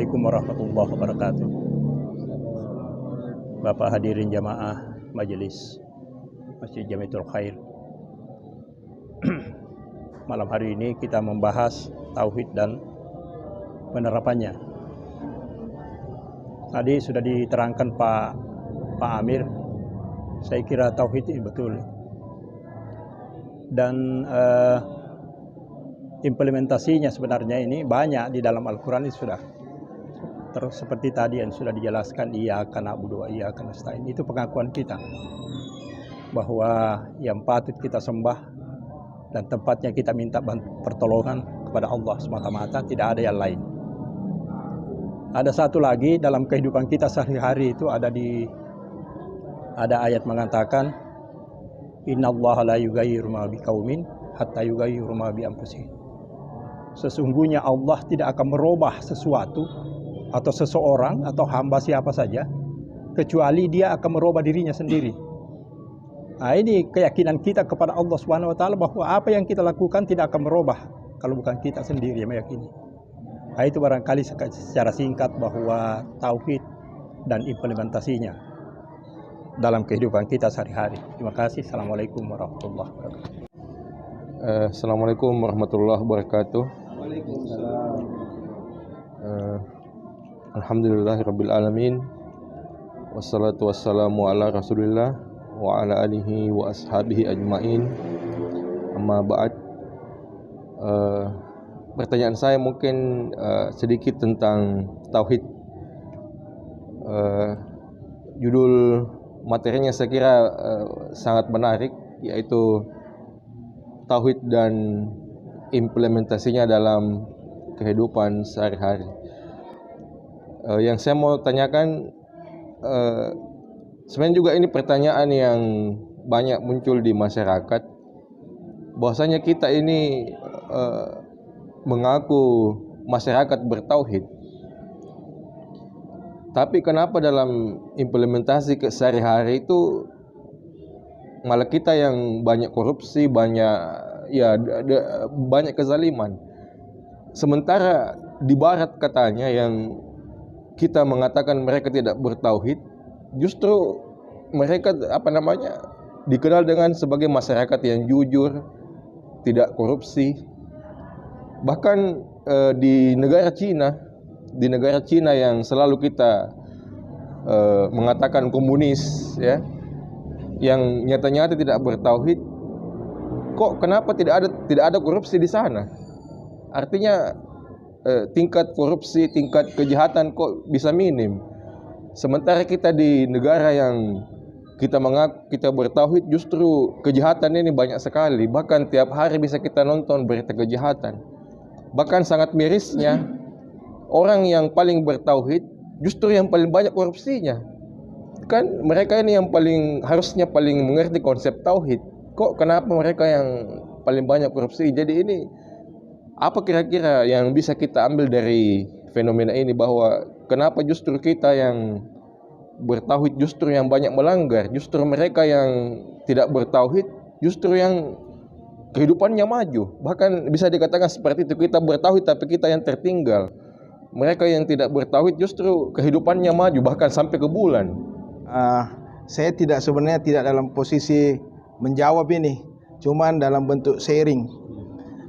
Assalamualaikum warahmatullahi wabarakatuh. Bapak hadirin jamaah majelis Masjid Jamiatul Khair. Malam hari ini kita membahas tauhid dan penerapannya. Tadi sudah diterangkan Pak Amir. Saya kira tauhid ini betul. Dan implementasinya sebenarnya ini banyak di dalam Al-Quran ini sudah. Terus seperti tadi yang sudah dijelaskan, iyyaka na'budu wa iyyaka nasta'in, itu pengakuan kita bahwa yang patut kita sembah dan tempatnya kita minta pertolongan kepada Allah semata-mata, tidak ada yang lain. Ada satu lagi dalam kehidupan kita sehari-hari itu ada ayat mengatakan, innallaha la yughayyiru ma biqaumin hatta yughayyiru ma bi anfusihim. Sesungguhnya Allah tidak akan merubah sesuatu atau seseorang atau hamba siapa saja kecuali dia akan merubah dirinya sendiri. Nah, ini keyakinan kita kepada Allah Subhanahu wa taala bahwa apa yang kita lakukan tidak akan merubah kalau bukan kita sendiri yang meyakini. Nah, itu barangkali secara singkat bahwa tauhid dan implementasinya dalam kehidupan kita sehari-hari. Terima kasih. Assalamualaikum warahmatullahi wabarakatuh. Assalamualaikum warahmatullahi wabarakatuh. Waalaikumsalam. Alhamdulillahirabbil alamin. Wassalatu wassalamu ala Rasulillah wa ala alihi wa ashabihi ajmain. Amma ba'd. Pertanyaan saya mungkin sedikit tentang tauhid. Judul materinya saya kira sangat menarik, yaitu tauhid dan implementasinya dalam kehidupan sehari-hari. Yang saya mau tanyakan, sebenarnya juga ini pertanyaan yang banyak muncul di masyarakat, bahwasanya kita ini mengaku masyarakat bertauhid, tapi kenapa dalam implementasi ke sehari-hari itu malah kita yang banyak korupsi, banyak kezaliman. Sementara di barat katanya yang kita mengatakan mereka tidak bertauhid, justru mereka dikenal dengan sebagai masyarakat yang jujur, tidak korupsi. Bahkan di negara Cina yang selalu kita mengatakan komunis, ya, yang nyata-nyata tidak bertauhid, kok kenapa tidak ada korupsi di sana? Artinya tingkat korupsi, tingkat kejahatan kok bisa minim. Sementara kita di negara yang kita mengaku kita bertauhid, justru kejahatan ini banyak sekali. Bahkan tiap hari bisa kita nonton berita kejahatan. Bahkan sangat mirisnya, orang yang paling bertauhid justru yang paling banyak korupsinya. Kan mereka ini yang harusnya paling mengerti konsep tauhid. Kok kenapa mereka yang paling banyak korupsi? Jadi ini apa kira-kira yang bisa kita ambil dari fenomena ini, bahwa kenapa justru kita yang bertauhid justru yang banyak melanggar, justru mereka yang tidak bertauhid justru yang kehidupannya maju. Bahkan bisa dikatakan seperti itu, kita bertauhid tapi kita yang tertinggal. Mereka yang tidak bertauhid justru kehidupannya maju, bahkan sampai ke bulan. Saya sebenarnya tidak dalam posisi menjawab ini, cuman dalam bentuk sharing.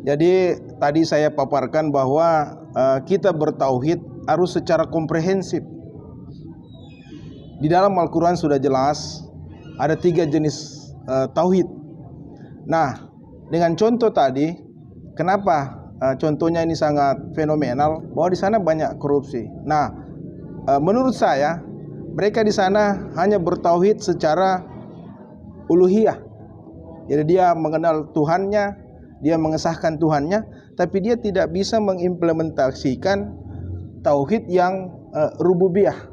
Jadi tadi saya paparkan bahwa kita bertauhid harus secara komprehensif. Di dalam Al-Quran sudah jelas ada 3 jenis tauhid. Nah, dengan contoh tadi, kenapa contohnya ini sangat fenomenal, bahwa di sana banyak korupsi. Nah, menurut saya mereka di sana hanya bertauhid secara uluhiyah. Jadi dia mengenal Tuhannya, dia mengesahkan Tuhannya, tapi dia tidak bisa mengimplementasikan tauhid yang rububiyah.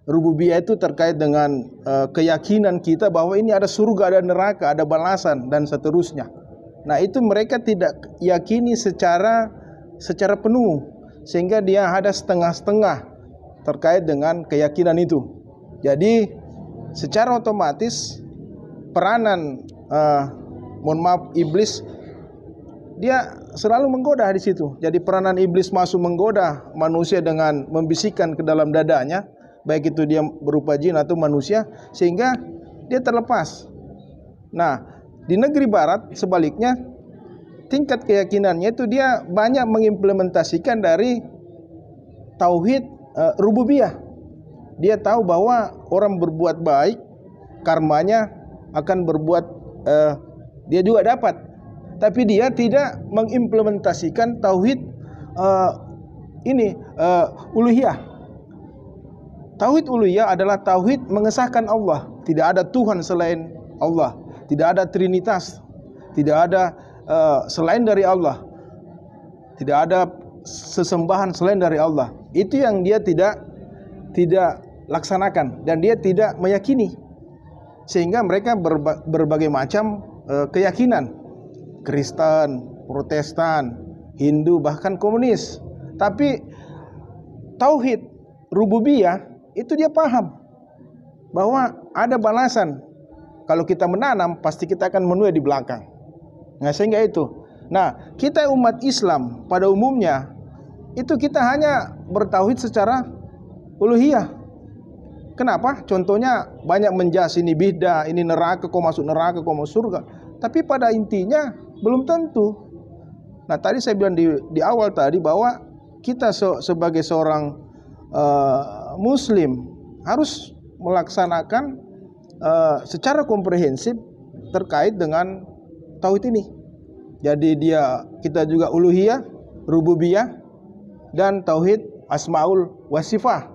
Rububiyah itu terkait dengan keyakinan kita bahwa ini ada surga, ada neraka, ada balasan dan seterusnya. Nah, itu mereka tidak yakini secara penuh, sehingga dia ada setengah-setengah terkait dengan keyakinan itu. Jadi secara otomatis peranan iblis dia selalu menggoda di situ. Jadi peranan iblis masuk menggoda manusia dengan membisikkan ke dalam dadanya, baik itu dia berupa jin atau manusia, sehingga dia terlepas. Nah, di negeri barat sebaliknya, tingkat keyakinannya itu dia banyak mengimplementasikan dari tauhid rububiyah. Dia tahu bahwa orang berbuat baik, karmanya akan berbuat, dia juga dapat. Tapi dia tidak mengimplementasikan tauhid uluhiyah. Tauhid uluhiyah adalah tauhid mengesahkan Allah. Tidak ada Tuhan selain Allah. Tidak ada Trinitas. Tidak ada selain dari Allah. Tidak ada sesembahan selain dari Allah. Itu yang dia tidak laksanakan dan dia tidak meyakini, sehingga mereka berbagai macam keyakinan, Kristen, Protestan, Hindu, bahkan komunis. Tapi tauhid rububiyah itu dia paham bahwa ada balasan. Kalau kita menanam pasti kita akan menuai di belakang. Nah, sehingga itu. Nah, kita umat Islam pada umumnya itu kita hanya bertauhid secara uluhiyah. Kenapa? Contohnya banyak menjas, ini bid'ah, ini neraka, kau masuk neraka, kau masuk surga. Tapi pada intinya belum tentu. Nah, tadi saya bilang di awal tadi bahwa kita sebagai seorang Muslim harus melaksanakan secara komprehensif terkait dengan tauhid ini. Jadi kita juga uluhiyah, rububiyah, dan tauhid asmaul wasifah.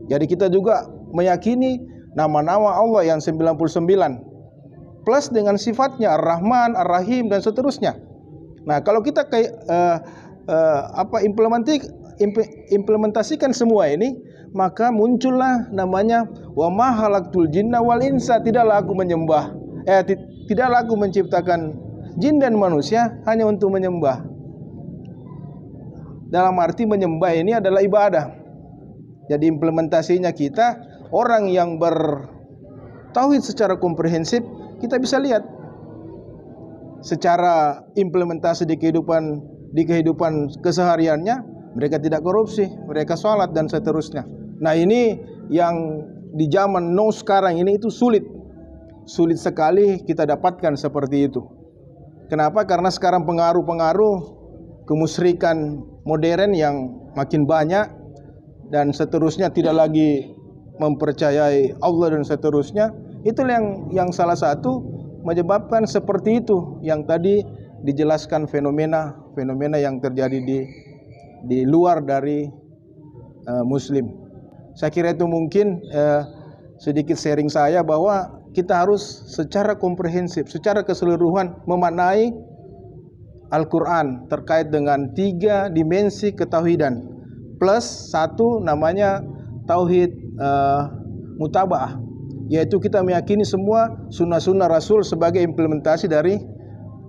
Jadi kita juga meyakini nama-nama Allah yang 99 plus dengan sifatnya Ar-Rahman, Ar-Rahim, dan seterusnya. Nah, kalau kita implementasikan semua ini, maka muncullah namanya wa ma khalaqtul jinna wal insa, tidaklah aku menciptakan jin dan manusia hanya untuk menyembah. Dalam arti menyembah ini adalah ibadah. Jadi implementasinya kita, orang yang bertauhid secara komprehensif, kita bisa lihat secara implementasi di kehidupan kesehariannya, mereka tidak korupsi, mereka sholat dan seterusnya. Nah, ini yang di zaman now sekarang ini itu sulit sekali kita dapatkan seperti itu. Kenapa? Karena sekarang pengaruh kemusyrikan modern yang makin banyak dan seterusnya, tidak lagi mempercayai Allah dan seterusnya. Itulah yang salah satu menyebabkan seperti itu yang tadi dijelaskan, fenomena yang terjadi di luar dari Muslim. Saya kira itu mungkin sedikit sharing saya bahwa kita harus secara komprehensif, secara keseluruhan memaknai Al-Quran terkait dengan 3 dimensi ketauhidan plus 1 namanya tauhid mutaba'ah, yaitu kita meyakini semua sunnah-sunnah Rasul sebagai implementasi dari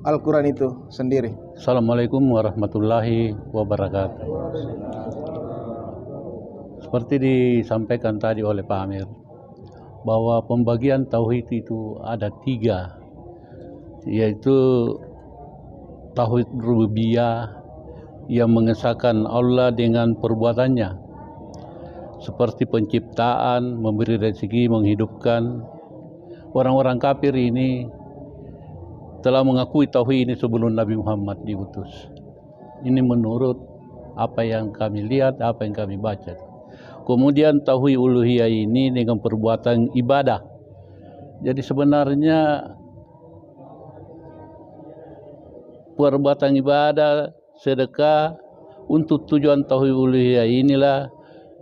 Al-Quran itu sendiri. Assalamualaikum warahmatullahi wabarakatuh. Seperti disampaikan tadi oleh Pak Amir, bahwa pembagian tauhid itu ada 3, yaitu tauhid rububiyah yang mengesahkan Allah dengan perbuatannya, seperti penciptaan, memberi rezeki, menghidupkan. Orang-orang kafir ini telah mengakui tauhid ini sebelum Nabi Muhammad diutus. Ini menurut apa yang kami lihat, apa yang kami baca. Kemudian tauhid uluhiyah ini dengan perbuatan ibadah. Jadi sebenarnya perbuatan ibadah, sedekah, untuk tujuan tauhid uluhiyah inilah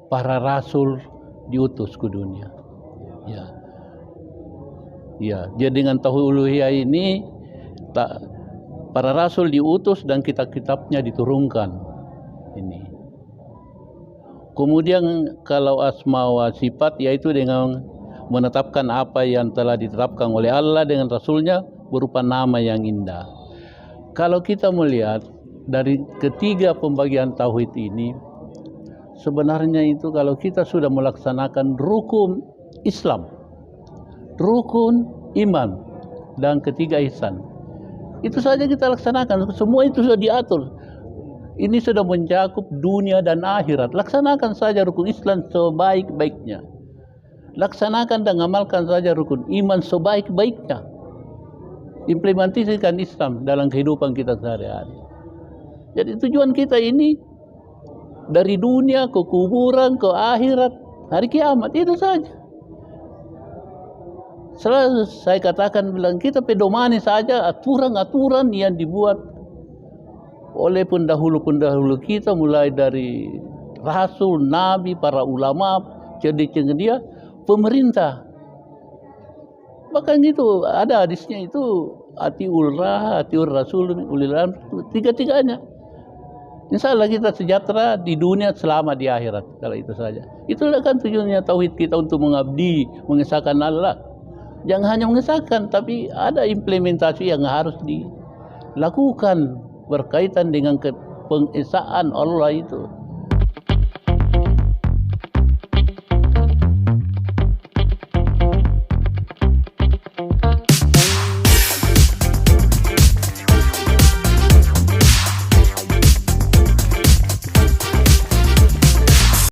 para rasul diutus ke dunia. Ya, jadi dengan tauhid uluhiyah ini para rasul diutus dan kitab-kitabnya diturunkan. Ini. Kemudian kalau asma wa sifat, yaitu dengan menetapkan apa yang telah ditetapkan oleh Allah dengan Rasulnya berupa nama yang indah. Kalau kita melihat dari ketiga pembagian tauhid ini, sebenarnya itu kalau kita sudah melaksanakan rukun Islam, rukun iman, dan ketiga ihsan, Itu saja kita laksanakan. Semua itu sudah diatur. Ini sudah mencakup dunia dan akhirat. Laksanakan saja rukun Islam sebaik-baiknya. Laksanakan dan amalkan saja rukun iman sebaik-baiknya. Implementasikan Islam dalam kehidupan kita sehari-hari. Jadi tujuan kita ini dari dunia ke kuburan ke akhirat, hari kiamat, itu saja. Selalu saya katakan bilang kita pedomani saja aturan-aturan yang dibuat oleh pendahulu-pendahulu kita, mulai dari Rasul, Nabi, para ulama, cerdik-cerdik dia, pemerintah. Bahkan itu ada hadisnya itu atiul rah, atiul rasul, ulil amr, tiga-tiganya. Insya Allah kita sejahtera di dunia selama di akhirat. Kalau itu saja. Itulah kan tujuannya tauhid kita, untuk mengabdi, mengesahkan Allah. Jangan hanya mengesahkan, tapi ada implementasi yang harus dilakukan berkaitan dengan pengesaan Allah itu.